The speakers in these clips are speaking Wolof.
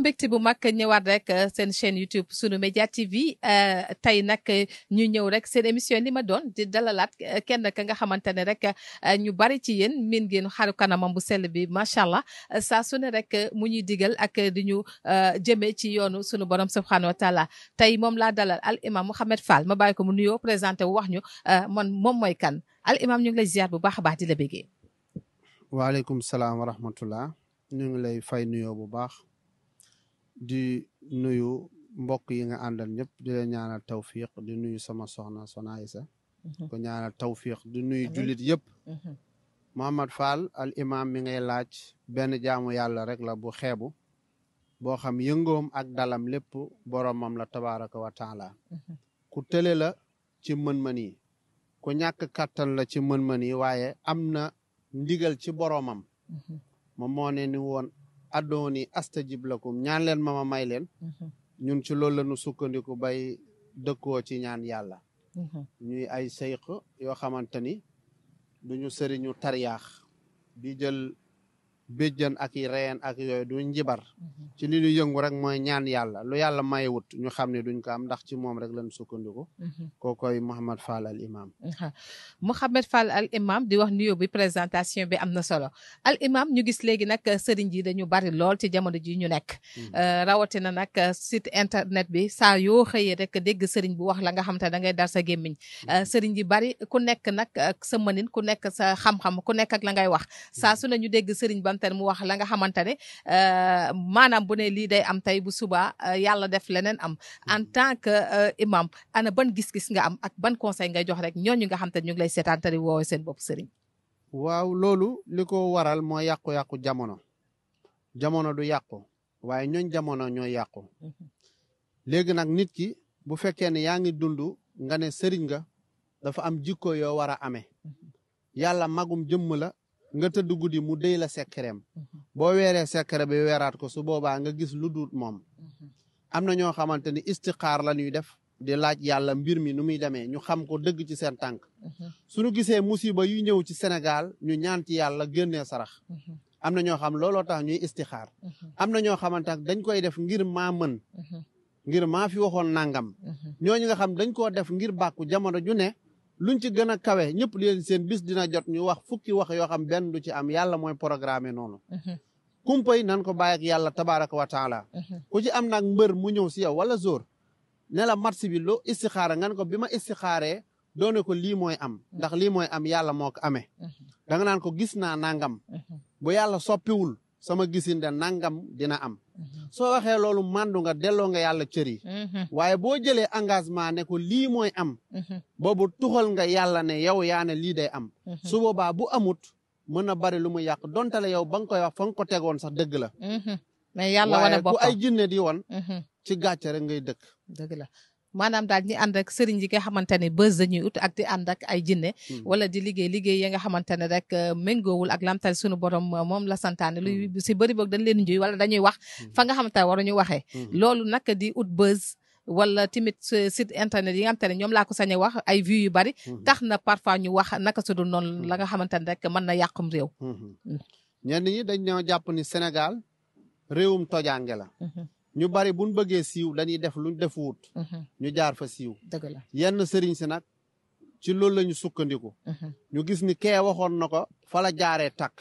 mbégte bu mag ñëwaat rek seen chaîne YouTube Sunu Média TV tey nag ñu ñëw rek seen émission li ma doon di dalalaat kenn ka nga xamante ne rek ñu bari ci yéen min ngeen xaru kanamam bu sell bi macha allah saa su ne rek mu ñuy digal ak di ñu jëmee ci yoonu sunu borom subhanahu wa taala tey moom laa dalal al imam Mouhamed Fall ma bàyyi ko mu nuyoo présenté wu wax ñu moom mooy kan al imam ñu ngi lay ziar bu baax a baax di la béggee. waaleykum salaam wa rahmatullah ñu ngi lay fay nuyoo bu baax di nuyu mbokk yi nga àndal ñëpp di leen ñaanal tawfiq di nuyu sama soxna Aïssa ko ñaanal tawfiq di nuyu jullit yëpp Mouhamed Fall al imam mi ngay laaj benn jaamu yàlla rek la bu xeebu boo xam yëngoom ak dalam lépp boromam la tabaraka wa taala ku tële la ci mën-mën yi ku ñàkk kàttan la ci mën-mën yi waaye am na ndigal ci boromam moom moo ne ni woon addooni astajib lakum ñaan leen ma may leen ñun ci loolu la ñu sukkandiku bay dëkkoo ci ñaan yàlla ñuy ay seyq yoo xamante ni duñu sëriñu tariyaax di jël béjjën ak i reen ak yooyu du njibar ci li ñu yëngu rek mooy ñaan yàlla lu yàlla mayewut ñu xam ne duñ ko am ndax ci moom rek lañ sukkandiku kookoy Mouhamed Fall al imam Mouhamed Fall al imam di wax nuyoo bi présentation bi am na solo al imam ñu gis léegi nag sëriñ ji dañu bari lool ci jamono ji ñu nekk rawatina nag site internet bi saa yoo xëyee rek dégg sëriñ bu wax la nga xam te da ngay dar sa gémmiñ sëriñ ji bari ku nekk nag sa mënin ku nekk sa xam-xam ku nekk ak la ngay wax saa su ne ñu dégg sëriñ mu wax la nga xamante ne maanaam bu ne lii day am tey bu suba yàlla def leneen am en tant que imam ana ban gis-gis nga am ak ban conseil ngay jox rek ñooñu nga xam te ñu ngi lay seetaan te di woowe seen bopp sëriñ waaw loolu li ko waral moo yàqu-yàqu jamono du yàqu waaye ñooñ jamono ñoo yàqu léegi nag nit ki bu fekkee ne yaa ngi dund nga ne sëriñ nga dafa am jikko yoo war a amee yàlla magum jëmm la nga tëdd guddi mu déy la sekkereem boo weeree sekkere bi weeraat ko su boobaa nga gis lu dul moom am na ñoo xamante ni istixaar la ñuy def di laaj yàlla mbir mi nu muy demee ñu xam ko dëgg ci seen tànk suñu gisee musiba yu ñëw ci Sénégal ñu ñaan ci yàlla génnee sarax am na ñoo xam looloo tax ñuy istixaar am na ñoo xamante ne dañ koy def ngir maa mën ngir maa fi waxoon nangam ñooñu nga xam dañ koo def ngir bàkku jamono ju ne luñ ci gën a kawe ñëpp leen seen bis dina jot ñu wax fukki wax yoo xam benn du ci am yàlla mooy programme noonu kumpay nan ko bàyyi ak yàlla tabaraka wa taala ku ci am nag mbër mu ñëw si yow wala zóor ne la match bi loo istixaara ngan ko bi ma istixaaree doone ko lii mooy am ndax lii mooy am yàlla moo ko amee da nga naan ko gis naa nangam bu yàlla soppiwul sama gisin de nangam dina am soo waxee loolu màndu nga delloo nga yàlla cër yi waaye boo jëlee engagement ne ko lii mooy am boobu tuxal nga yàlla ne yow yaa ne lii day am su boobaa bu amut mën na bari lu mu yàq donte la yow ba nga koy wax fa nga ko tegoon sax dëgg la mais yàlla wane boppam waaye ku ay jinne di woon ci gàcce rek ngay dëkk dëgg la maanaam daal ñi ànd ak sëriñ yi nga xamante ne bës dañuy ut ak di ànd ak ay jinne wala di liggéey ya nga xamante ne rek méngoowul ak lamtal sunu borom moom la santaane lu si bëri boog dañ leen njuy wala dañuy wax fa nga xamante ne waruñu waxee loolu nag di ut bës wala tamit site internet yi nga xamante ne ñoom laa ko sañ a wax ay vues yu bari tax na parfois ñu wax naka su dul noonu la nga xamante ne rek mën na yàqum réew ñenn ñi dañ ñoo jàpp ni Sénégal réewum tojaange la ñu bari buñ bëggee siiw dañuy def luñ defuwut ñu jaar fa siiw dëgg la yenn sëriñ si nag ci loolu la ñu sukkandiku ñu gis ni kee waxoon na ko fa la jaaree tàkk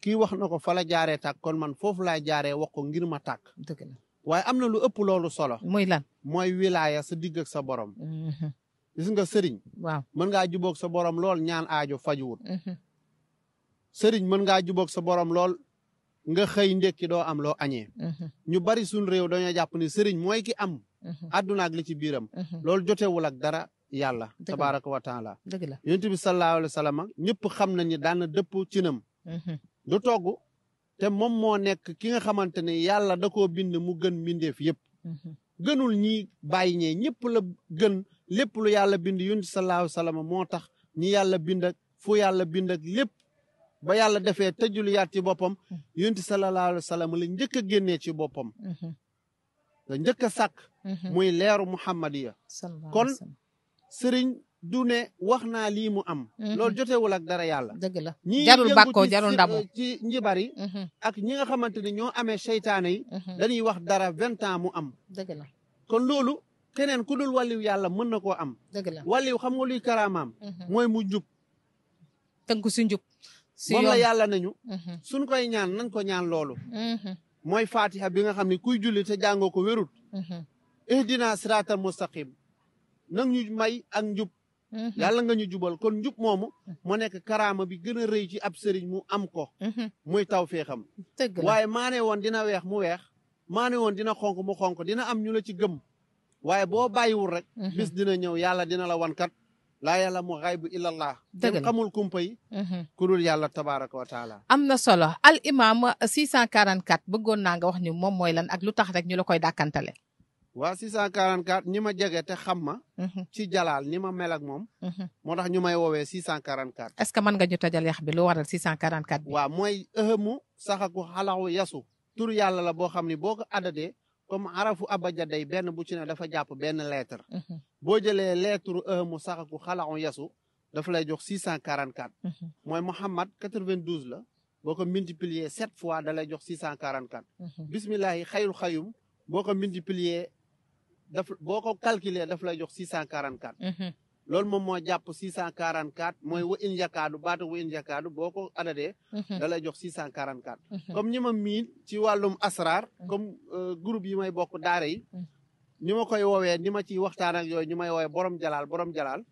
kii wax na ko fa la jaaree tàkk kon man foofu laay jaaree wax ko ngir ma tàkk dëgg la waaye am na lu ëpp loolu solo muy lan mooy wilaaya sa digg ak sa borom gis nga sëriñ waaw mën ngaa jubóog sa borom lool ñaan aajo fajuwut sëriñ mën ngaa jubóog sa borom lool nga xëy ndekki doo am loo añee ñu bari suñ réew dañoo jàpp ni sëriñ mooy ki am àdduna ak li ci biiram loolu jotewul ak dara yàlla tabaraka wa taala dëgg la yonent bi sallallahu alayhi wa sallam ñëpp xam nañ ni daan dëpp cinam du togg te moom moo nekk ki nga xamante ne yàlla da koo bind mu gën mbindeef yëpp gënul ñi bàyyi ñee ñëpp la gën lépp lu yàlla bind yonent sallallahu alayhi wa sallam moo tax ñi yàlla bind ak fu yàlla bind ak lépp ba yàlla defee tëjuluyaat ci boppam yonent sallallahu alayhi wa sallam la njëkk a génnee ci boppam la njëkk a sàkk muy leeru muhammadiya kon sëriñ du ne wax naa lii mu am loolu jotewul ak dara yàlla dëgg la ñi jarul bàkkoo jarul ndamu ci njibar yi ak ñi nga xamante ne ñoo amee seytaane yi dañuy wax dara 20 ans mu am dëgg la kon loolu keneen ku dul wàlliw yàlla mën na koo am dëgg la wàlliw xam nga luy karaamaam mooy mu jub tënku si njub si moom la yoon yàlla nañu suñ koy ñaan nañ ko ñaan loolu mooy fatiha bi nga xam ne kuy julli te jàngoo ko wérut ihdina siratal mustaqim nag ñu may ak njub yàlla nga ñu jubal kon njub moomu moo nekk karaama bi gën a rëy ci ab sëriñ mu am ko muy taw féexam dëgg la waaye maa ne woon dina weex mu weex maa ne woon dina xonk mu xonk dina am ñu la ci gëm waaye boo bàyyiwul rek bis dina ñëw yàlla dina la wan kat laa yàlla mu xaybu illallah dëgg la xamul kumpa yi ku dul yàlla tabaraka wa taala am na solo al imam 644 bëggoon naa nga wax ñu moom mooy lan ak lu tax rek ñu la koy dàkkantale waa 644 ñi ma jege te xam ma ci jalaal ni ma mel ak moom moo tax ñu may woowee 644 est-ce que mën nga ñu tojal yax bi lu waral 644 bi waaw mooy ëhëmu saxaku xalaxu yasu tur yàlla la boo xam ne boo ko addadee comme arafu abajaday benn bu ci ne dafa jàpp benn lettre boo jëlee lettre ëhëmu saxaku xalaxu yasu dafa lay jox 644 mooy Muhammad 92 la boo ko multiplier 7 fois da lay jox 644 bismillahi xayrul xayum boo ko multiplier boo ko calculer daf lay jox 644 loolu moom moo jàpp 644 mooy wa in yakaadu baatu wa in yakaadu boo ko adadee da lay jox 644 comme ñi ma miin ci wàllum asrar comme groupe yi may bokk daara yi ni ma koy woowee ni ma ciy waxtaan ak yooyu ñu may woowee borom jalaal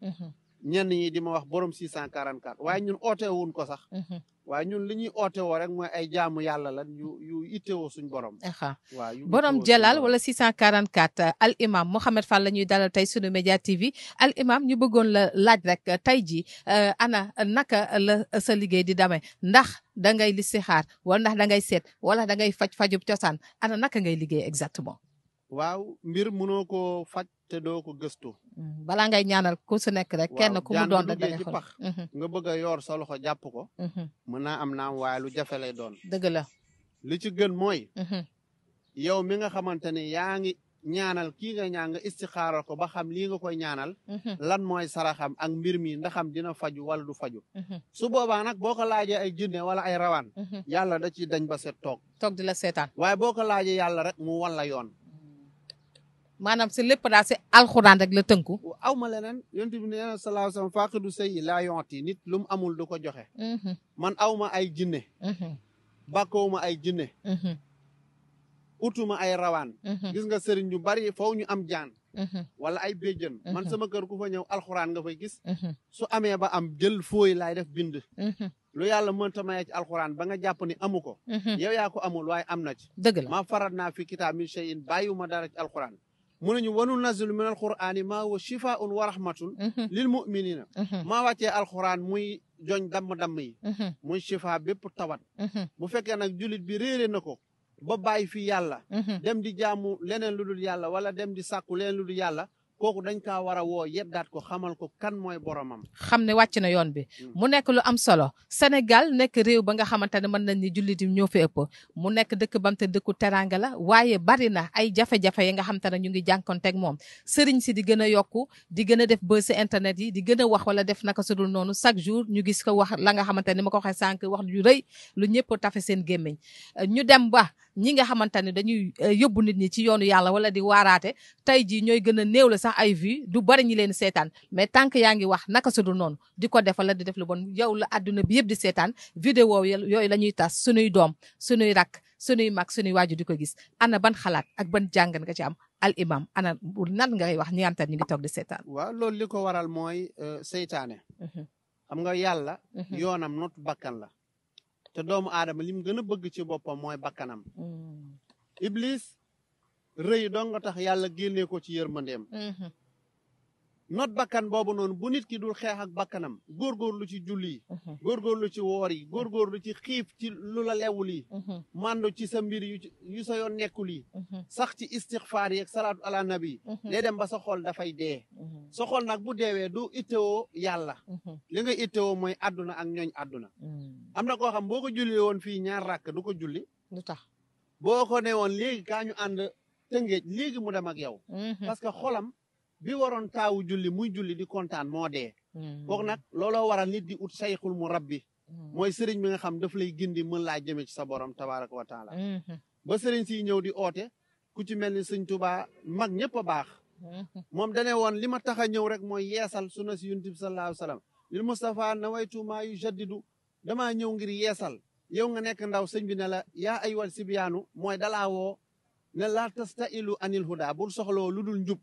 ñenn ñi di ma wax borom 644 waaye ñun ootewuñ ko sax waaye ñun li ñuy oote woo rek mooy ay jaamu yàlla la yu ittewoo suñ borom waaw borom jalal wala 644 al imam Mouhamed Fall la ñuy dalal tey sunu média TV al imam ñu bëggoon la laaj rek tey ji ana naka la sa liggéey di demee ndax da ngay listixaar wala ndax da ngay seet wala da ngay fajub cosaan ana naka ngay liggéey exactement waaw mbir mënoo ko faj te doo ko gëstu balaa ngay ñaanal ku su nekk rek kenn ku mu doon rek da ngay xool pax nga bëgg a yor sa loxo jàpp ko mën naa am naam waaye lu jafe lay doon dëgg la li ci gën mooy yow mi nga xamante ne yaa ngi ñaanal kii nga ñaan nga istixaaral ko ba xam lii nga koy ñaanal lan mooy saraxam ak mbir mi ndaxam dina faju wala du faju su boobaa nag boo ko laajee ay jinne wala ay rawaan yàlla da ci dañ ba set toog di la seetaan waaye boo ko laajee yàlla rek mu wan la yoon maanaam si lépp daal si alxuraan rek la tënku aw ma leneen yonent bi nee na sallallahu alayhi wasallam faaqidu sey laa yonti nit lu mu amul du ko joxe man aw ma ay jinne bàkkoo ma ay jinne utuma ay rawaan gis nga sëriñ ñu bari faw ñu am jaan wala ay béjjën man sama kër ku fa ñëw alxuraan nga fay gis su amee ba am jël fooy laay def bind lu yàlla mënta maye ci alxuraan ba nga jàpp ni amu ko yow yaa ko amul waaye am na ci dëgg la maa farat naa fi kitaab min shay'in bàyyiwuma dara ci alxuraan mu ne ñu wanu nazilu min alqur'ani maa huwa shifaa'un wa rahmatun lil mu'minina maa wàccee alxuraan muy joñ damm-damm yi muy shifa bépp tawat bu fekkee nag jullit bi réere na ko ba bàyyi fi yàlla dem di jaamu leneen lu dul yàlla wala dem di sàkku leneen lu dul yàlla kooku dañ kaa war a woo yeddaat ko xamal ko kan mooy boromam xam ne wàcc na yoon bi mu nekk lu am solo Sénégal nekk réew ba nga xamante ne mën nañ ni jullit yi ñoo fi ëpp mu nekk dëkk bam te dëkku teranga la waaye bari na ay jafe-jafe yi nga xamante ne ñu ngi jànkonteeg moom sëriñ si di gën a yokku di gën a def buzz si internet yi di gën a wax wala def naka sudul noonu chaque jour ñu gis ko wax la nga xamante ne ma ko waxee sànq wax ju rëy lu ñëpp tafe seen gémmiñ ñu dem ba ñi nga xamante ne dañuy yóbbu nit ñi ci yoonu yàlla wala di waaraate tey jii ñooy gën a néew la sax ay vues du bari ñi leen seetaan mais tant que yaa ngi wax naka su dul noonu di ko def wala di def lu bon yow la àdduna bi yëpp di seetaan vidéo yooyu la ñuy tas suñuy doom suñuy rakk suñuy mag suñuy waaju di ko gis ana ban xalaat ak ban jàngan nga ci am al imam ana nan ngay wax ñi antan ñu ngi toog di seetaan waaw loolu li ko waral mooy seytaane xam nga yàlla yoonam not bakkan la te doomu aadama lim gën a bëgg ci boppam mooy bakkanam iblis rëy dong nga tax yàlla génnee ko ci yërmandeem not bakkan boobu noonu bu nit ki dul xeex ak bakkanam góorgóorlu ci julli yi góorgóorlu ci woor yi góorgóorlu ci xiif ci lu la lewul yi mandu ci sa mbir yu sa yoon nekkul yi sax ci istixfaar yi ak salaatu ala nabi day dem ba sa xol dafay dee sa xol nag bu deewee du ittewoo yàlla li nga ittewoo mooy àdduna ak ñooñ àdduna am na koo xam boo ko julli woon fii ñaar rakk du ko julli lu tax boo ko ne woon léegi kaa ñu ànd tëngeej léegi mu dem ak yow parce que xolam bi waroon taawu julli muy julli di kontaan moo dee kooku nag looloo waral nit di ut sayxul mu rabbi mooy sëriñ bi nga xam daf lay gindi mën laa jëme ci sa borom tabaraka wa taala ba sëriñ si ñëw di oote ku ci mel ni sëñ Tuubaa mag ñëpp a baax moom dane woon li ma tax a ñëw rek mooy yeesal sunna si yonent bi sallallahu alayhi wa sallam lil Mustafa nawaytu maa yu jaddidu damaa ñëw ngir yeesal yow nga nekk ndaw sëñ bi ne la yaa aywal sibiyaanu mooy dalaa woo ne la tastailu anil huda bul soxloo lu dul njub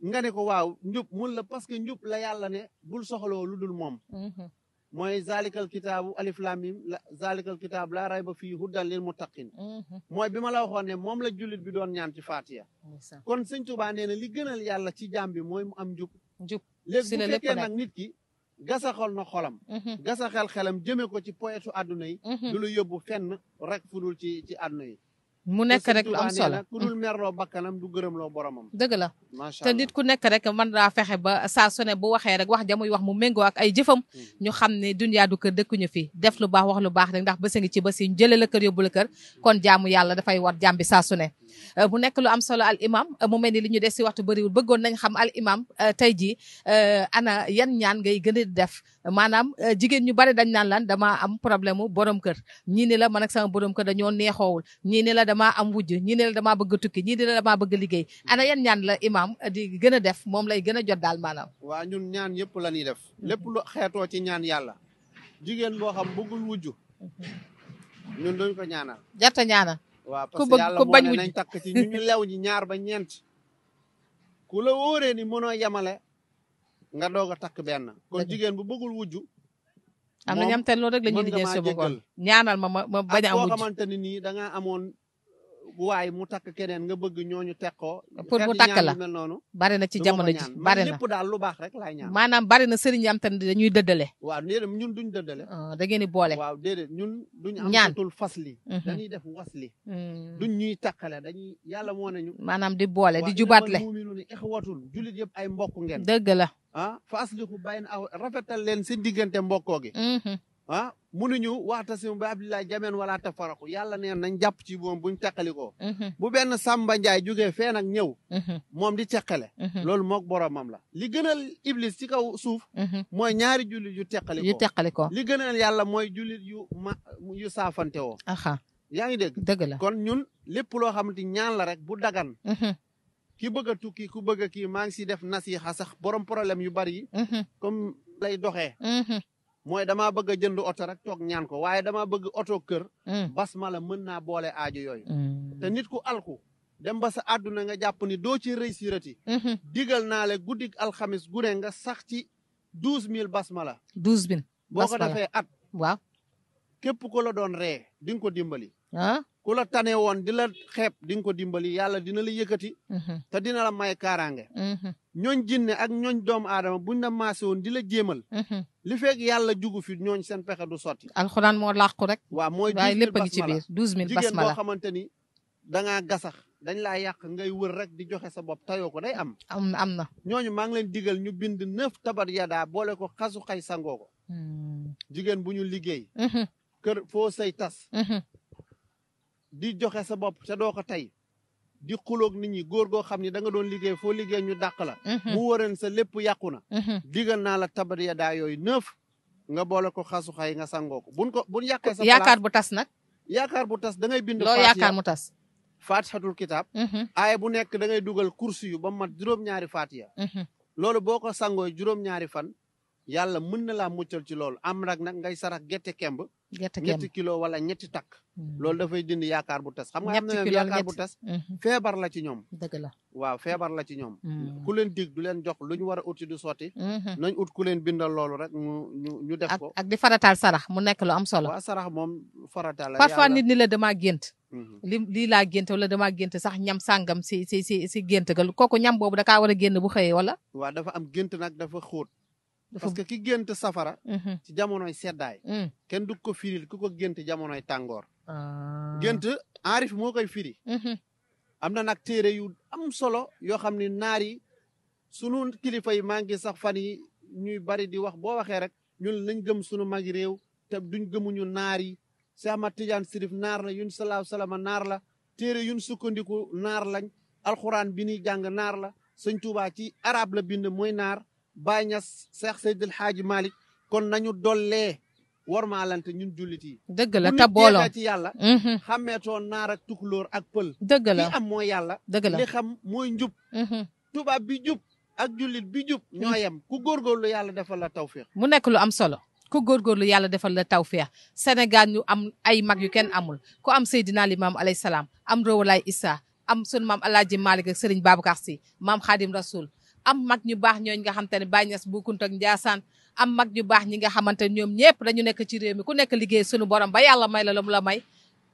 nga ne ko waaw njub mun la parce que njub la yàlla ne bul soxloo lu dul moom mooy zalikal kitaabu alif lam mim zalikal kitaabu laa rayba fii hudan lil muttaqin mooy bi ma la waxoon ne moom la jullit bi doon ñaan ci Faatiha kon sëñ Tuubaa nee na li gënal yàlla ci jaam bi mooy mu am njub léegi bu fekkee nag nit ki gasaxol na xolam gasaxel xelam jëme ko ci poyetu àdduna yi du lu yóbbu fenn rek fu dul ci àdduna yi mu nekk rek lu am solo ku dul merloo bakkanam du gërëmloo boromam dëgg la macha te allah nit ku nekk rek mën daa fexe ba saa su ne bu waxee rek wax ja muy wax mu méngoo ak ay jëfam ñu xam ne dunyaa du kër dëkkuñu fi def lu baax wax lu baax rek ndax bës a ngi ci bës yi ñu jëlee la kër yóbbu la kër kon jaamu yàlla dafay war jaam bi saa su ne mu nekk lu am solo al imam mu mel ni li ñu des si waxtu bëriwul bëggoon nañ xam al imam tey jii ana yan ñaan ngay gën a def maanaam jigéen ñu bari dañ naan lan damaa am problème mu borom kër ñii ni la man ak sama borom kër dañoo neexoowul ñii ni la damaa am wujj ñii ni la damaa bëgg a tukki ñii ni la damaa bëgg a liggéey ana yan ñaan la imam di gën a def moom lay gën a jot daal maanaam waa ñun ñaan yëpp la ñuy def lépp lu xeetoo ci ñaan yàlla jigéen boo xam bëggul wujju ñun duñ ko ñaanal jarta ñaana waaw ku parce que bëgg yàlla ku moo bañ ne wujj nañ takk ci ñu lew ñi ñaar ba ñeent ku la wóoree ni mënoo yemale nga doog a takk benn kon Dëgg. jigéen bu bëggul wujju am na ñam te loolu rek la ñuy mën nga liggéey maa suba kon jéggal. ñaanal ma bañ a ak am koo wujj xamante ni nii da ngaa amoon waay mu takk keneen nga bëgg ñooñu tekkoo Pour mu xeeti takk ñaan la. yu mel noonu bari na ci du ma ko jamono ji ñaan. Man bari na lépp daal lu baax rek laay ñaan maanaam bari na sëriñ yam te dañuy dëddale waaw déedéet ñun duñ dëddale da ngeen di boole waaw déedéet ñun duñ am Ñaan. satul fasli Mhm. dañuy def wasli Hmm. duñ ñuy takkale dañuy yàlla moo nañu maanaam di boole di waa jubaatle innamal mu'minuuna ixwatun jullit yëpp ay mbokk ngeen dëgg la ah fa aslihu bayna aw rafetal leen si diggante mbokkoo gi Mhm. ah munuñu waxtasimu bi hablillahi jamii'an wala tafarraqu yàlla neen nañ jàpp ci moom buñ teqalikoo Mhm. bu benn Samba Njaay jógee fee nag ñëw Mhm. moom di teqale Mhm. loolu mook boromam la li gënal iblis ci kaw suuf Mhm. mooy ñaari jullit yu yu teqalikoo teqali ko li gënal yàlla mooy jullit yu saafante woo aha yaa ngi dégg dëgg la kon ñun lépp loo xamante ñaan la rek bu dagan Mhm. ki bëgg a tukki ku bëgg a kii maa ngi si def nasiha sax borom problème yu bari yi Mhm. comme lay doxee Mhm. mooy damaa bëgg a jënd oto rek toog ñaan ko waaye damaa bëgg oto kër Mhm. basmala mën naa boole aajo yooyu Mhm. te nit ku alku dem ba sa àdduna nga jàpp ni doo ci réussirati Mhm. digal naa la guddik alxamis gune nga sax ci 12 000 basmala 12 boo ko Basmala. defee at waaw képp ku la doon ree di nga ko dimbali ah ku la tane woon di la xeeb di nga ko dimbali yàlla dina la yëkkati Mhm. te dina la may kaaraange Mhm. ñooñ jinne ak ñooñ doomu aadama buñ la maase woon di la jéemal Mhm. li fekk yàlla jugu fi ñooñ seen pexe du sotti alxuraan moo làqu rek waaw mooy waaye 12 000 lépp a ngi ci basmala biir 12000 jigéen boo basmala xamante ni dangaa gasax dañ laa yàq ngay wër rek di joxe sa bopp tayoo ko day am am na ñooñu maa ngi leen digal ñu bind 9 tabat yadaa boole ko xasu xay sangoo ko Mhm. jigéen bu ñu liggéey Mhm. kër foo say tas Mhm. di joxe sa bopp te doo ko tey di xuloog nit ñi góor goo xam ni da nga doon liggéey foo liggéey ñu dàq la Mhm. mu wëreen sa lépp yàqu na Mhm. digal naa la tabat yadaa yooyu 9 nga boole ko xasu xay nga sangoo ko buñ yàqee sa yaakaar place bu tas nag yaakaar bu tas da ngay bind loo yaakaar mu tas fatihatul kitab Mhm. aaye bu nekk da ngay dugal kursi yu ba mat juróom-ñaari fatiha Mhm. loolu boo ko sangoo juróom-ñaari fan yàlla mën na laa muccal ci loolu am nag ngay sarax gerte kemb gerte ñetti kemb kilo wala ñetti takk loolu dafay dindi yaakaar bu tas xam nga am ñetti na kilo yaakaar bu tas feebar la ci ñoom dëgg la waaw feebar la ci ñoom Mhm. ku leen dig du leen jox lu ñu war a uti du sotti Mhm. nañ ut ku leen bindal loolu rek ñu def ak ko ak di farataal sarax mu nekk lu am solo waa sarax moom farata la parfois yàlla- nit ni la damaa gént Mhm. lii laa gént wala damaa gént sax ñam sàngam si gént ga kooku ñam boobu da kaa war a génn bu xëyee wala waa dafa am gént nag dafa xóot dafa parce que ki gént safara Mhm. ci jamonoy seddaay Mhm. kenn du ko firil ku ko gént jamonoy tàngoor Ah. gént aarif moo koy firi Mhm. am na nag téere yu am solo yoo xam ne naar yi sunu kilifa yi maa ngi sax fan yi ñuy bari di wax boo waxee rek ñun nañ gëm sunu magi réew te duñ gëmuñu naar yi Cheikh Ahmad Tidiane Sirif naar la yun salaahu salama naar la téere yun sukkandiku naar lañ alxuraan bi ñuy jàng naar la sëñ Tuubaa ci arab la bind mooy naar Baay Ñas Seex Seydil Xaaji Malik kon nañu dollee wormaalante ñun jullit yi dëgg la te booloo ci yàlla xàmmeetoo naar ak tukulóor ak pël dëgg la li am mooy yàlla dëgg la li xam mooy njub tubaab bi jub ak jullit bi jub ñoo yem ku góorgóorlu yàlla defal la tawfiq mu nekk lu am solo ku góorgóorlu yàlla defal la tawfiq Sénégal ñu am ay mag yu kenn amul ku am Seydina Limaamu alayhi salaam am Rawlaay Issa am sunu maam Alaaji Malik ak Sëriñ Babacar Si maam Xaadim Rasul am mag ñu baax ñooñ nga xam te ne Baay Ñas Bu Kunta ak Njaasaan am mag ñu baax ñi nga xamante ne ñoom ñëpp dañu nekk ci réew mi ku nekk liggéey sunu borom ba yàlla may la mu la may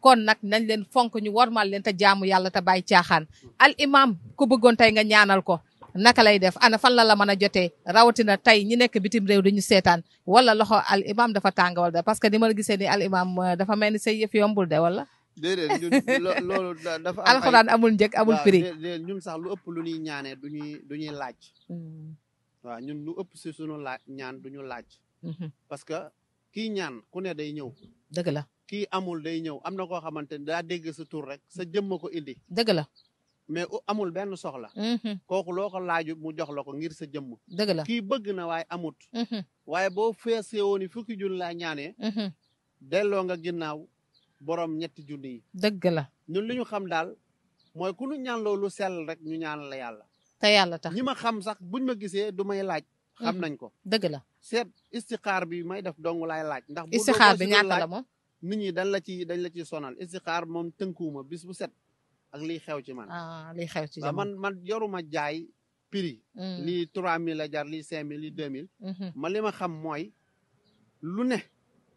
kon nag nañ leen fonk ñu wormal leen te jaamu yàlla te bàyyi caaxaan al imam ku bëggoon tey nga ñaanal ko naka lay def ana fan la mën a jotee rawatina tey ñi nekk bitim réew dañu seetaan wala loxo al imam dafa tàngawal de parce que ni ma la gisee ni al imam dafa mel ni say yëf yombul de wala déedéet ñun loolu dafa am alxuraan amul njëkk amul prix déedéet ñun sax lu ëpp lu ñuy ñaanee duñuy laaj waaw ñun lu ëpp si sunu laaj ñaan duñu laaj parce que kii ñaan ku ne day ñëw dëgg la kii amul day ñëw am na koo xamante ne daa dégg sa tur rek sa jëmma ko indi dëgg la mais amul benn soxla kooku loo ko laaju mu jox la ko ngir sa jëmm dëgg la kii bëgg na waaye amut waaye boo feesee woon ni fukki junni laa ñaanee delloo nga ginnaaw borom ñetti junni yi dëgg la ñun li ñu xam daal mooy ku ñu ñaan loolu sell rek ñu ñaan la yàlla te yàlla tax ñi ma xam sax buñ ma gisee du may laaj xam nañ ko dëgg la seet istixaar bi may def dong laay laaj ndax bu istixaar bi ñaata la moom nit ñi dañ la ci sonal istixaar moom tënkuwuma bis bu set ak liy xew ci man liy xew ci man yoruma jaay prix lii 3000 la jar lii 5000 lii 2000 man li ma xam mooy lu ne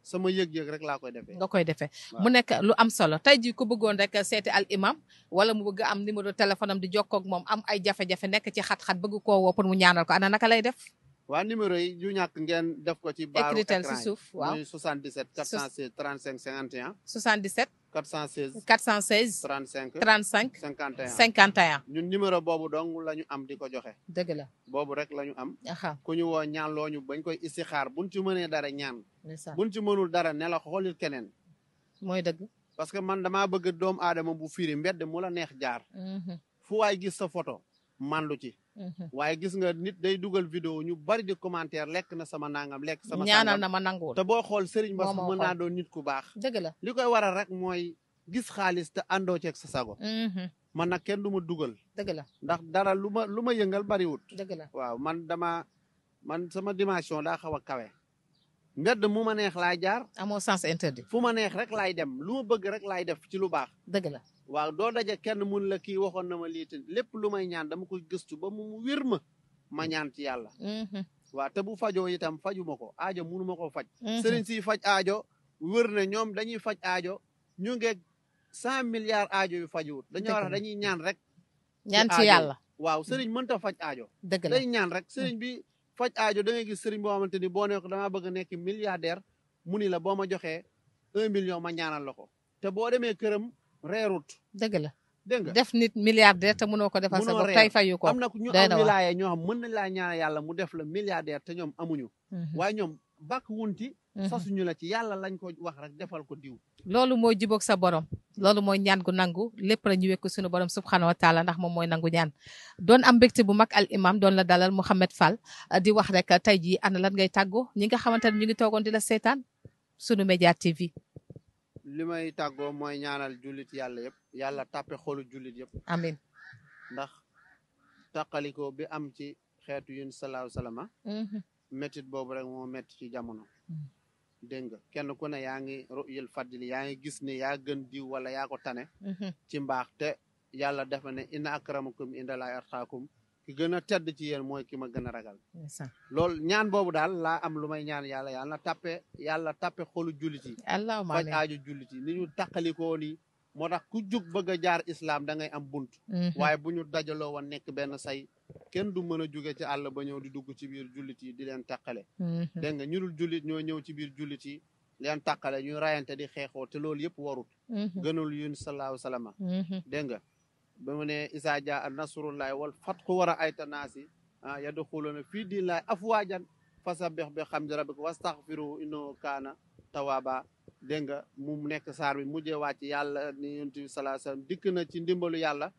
sama yëg-yëg rek laa koy defee nga koy defee mu nekk lu am solo tey jii ku bëggoon rek seeti al imam wala mu bëgg am numéro téléphone am di jokkoo ak moom am ay jafe-jafe nekk ci xat-xat bëgg koo woo pour mu ñaanal ko ana naka lay def waa numéro yi du ñàkk ngeen def ko ci baaru écritel écran si suuf waaw muy 77 416 35 51 77 416 416 35 35 51 51 ñun numéro boobu dong la ñu am di ko joxe dëgg la boobu rek la ñu am aha ku ñu woo ñaan looñu bañ koy istixaar buñ ci mënee dara ñaan ndeysaan buñ ci mënul dara ne la xoolil keneen mooy dëgg parce que man damaa bëgg doomu aadama bu firi mbedd mu la neex jaar fu waay gis sa photo mandu ci waaye gis nga nit day dugal vidéo ñu bari di commentaire lekk na sama nangam lekk sama ñaanal na ma nanguwul te boo xool sëriñ ba sax moo mën naa doon nit ku baax dëgg la li koy waral rek mooy gis xaalis te àndoo ceeg sa sago man nag kenn du ma dugal dëgg la ndax dara lu ma yëngal bariwut dëgg la waaw man sama dimension daa xaw a kawe mbedd mu ma neex laay jaar amoo sens interdit fu ma neex rek laay dem lu ma bëgg rek laay def ci lu baax dëgg la waaw doo daje kenn mun la kii waxoon na ma lii te lépp lu may ñaan dama koy gëstu ba mu wér ma ñaan ci yàlla waaw te bu fajoo itam fajuma ko aajo munu ma ko faj sëriñ si faj aajo wër ne ñoom dañuy faj aajo ñu ngeeg 100 milliards aajo yu fajuwut dañoo wax dañuy ñaan rek ñaan ci yàlla waaw sëriñ mënta faj aajo dëgg la day ñaan rek sëriñ bi faj aajo da ngay gis sëriñ boo xamante ni boo ne ko damaa bëgg a nekk milliardaire mu ni la boo ma joxee 1 million ma ñaanal la ko te boo demee këram reerut dëgg la dégg nga def nit milliardaire te mënoo ko defal sa bopp tey fayu ko am na ñu am wilaaye ñoo xam mën nañ laa ñaanal yàlla mu def la milliardaire te ñoom amuñu waaye ñoom bàkk wunti sasuñu la ci yàlla lañ ko wax rek defal ko diw loolu mooy jubóog sa borom loolu mooy ñaan gu nangu lépp la ñu wekk suñu borom subhanahu wa taala ndax moom mooy nangu ñaan doon am mbégte bu mag al imam doon la dalal Mouhamed Fall di wax rek tey jii ana lan ngay tàggoo ñi nga xamante ne ñu ngi toogoon di la seetaan sunu média TV li may tàggoo mooy ñaanal jullit yàlla yëpp yàlla tàppe xolu jullit yëpp amin ndax tàqaliko bi am ci xeetu yun salaahu salama méttit boobu rek moo métti ci jamono dégg nga kenn ku ne yaa ngi ru'yil fadli yaa ngi gis ne yaa gën diw wala yaa ko tane ci mbaax te yàlla dafa ne inna akramakum indallahi atqaakum ki gën a tedd ci yéen mooy ki ma gën a ragal loolu ñaan boobu daal laa am lu may ñaan yàlla yàlla tappe xolu jullit yi allahumma faj aaju jullit yi ni ñu tàqalikoo nii moo tax ku jug bëgg a jaar islam da ngay am bunt waaye bu ñu dajaloo woon nekk benn say kenn du mën a jóge ci àll ba ñëw di dugg ci biir jullit yi di leen tàqale dégg nga ñu dul jullit ñoo ñëw ci biir jullit yi leen tàqale ñuy rayante di xeexoo te loolu yëpp warut gënul yun sallallahu salama dégg nga ba mu ne isa jaa nasrullahi wal fathu war a ayta naasi yadxuluuna fii diinillaahi afwaajan fasabbih bi hamdi rabbika wastaghfiruhu innahu kaana tawaaba dégg nga mu nekk saar bi mujjee wàcc yàlla ni yonent bi sallallahu alayhi wasallam dikk na ci ndimbalu yàlla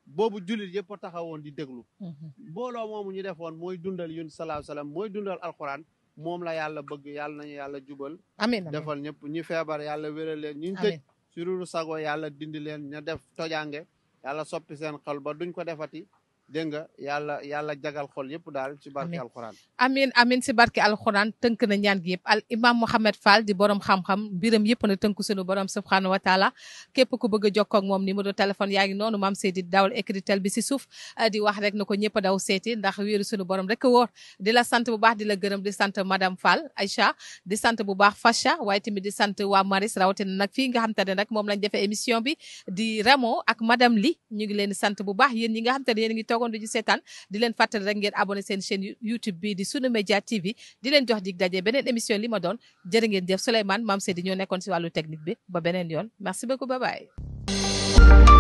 boobu jullit yëpp a taxawoon di déglu mbooloo moomu ñu defoon mooy dundal yun salaahu salaam mooy dundal alxuraan moom la yàlla bëgg yàlla nañu yàlla jubal amiin defal ñëpp ñi feebar yàlla wéral leen ñu tëj sururu sago yàlla dindi leen ña def tojange yàlla soppi seen xol ba duñ ko defati dégg nga yàlla jagal xol yëpp daal ci barke alxuraan amin si barke alxuraan tënk na ñaan gi yëpp al imam Mouhamed Fall di borom xam-xam mbiram yëpp na tënk sunu borom subhanahu wa taala képp ku bëgg a jokkoo ak moom numéro téléphone yaa ngi noonu maam Seydi dawal écritel bi si suuf di wax rek na ko ñëpp daw seeti ndax wéeru sunu borom rek wóor di la sant bu baax di la gërëm di sant madame Fall Aïcha di sant bu baax Facha waaye tamit di sant waa Maris rawatina nag fii nga xam te ne nag moom lañ defee émission bi di Ramo ak madame Li ñu ngi leen di sant bu baax yéen ñi nga xam te ne yéen ngi toogoon di seetaan di leen fàttali rek ngeen abonné seen chaîne YouTube bi di Sunu Média TV di leen jox dig daje beneen émission li ma doon jërë ngeen jëf Souleymane Mame Seydi ñoo nekkoon si wàllu technique bi ba beneen yoon merci beaucoup bye bye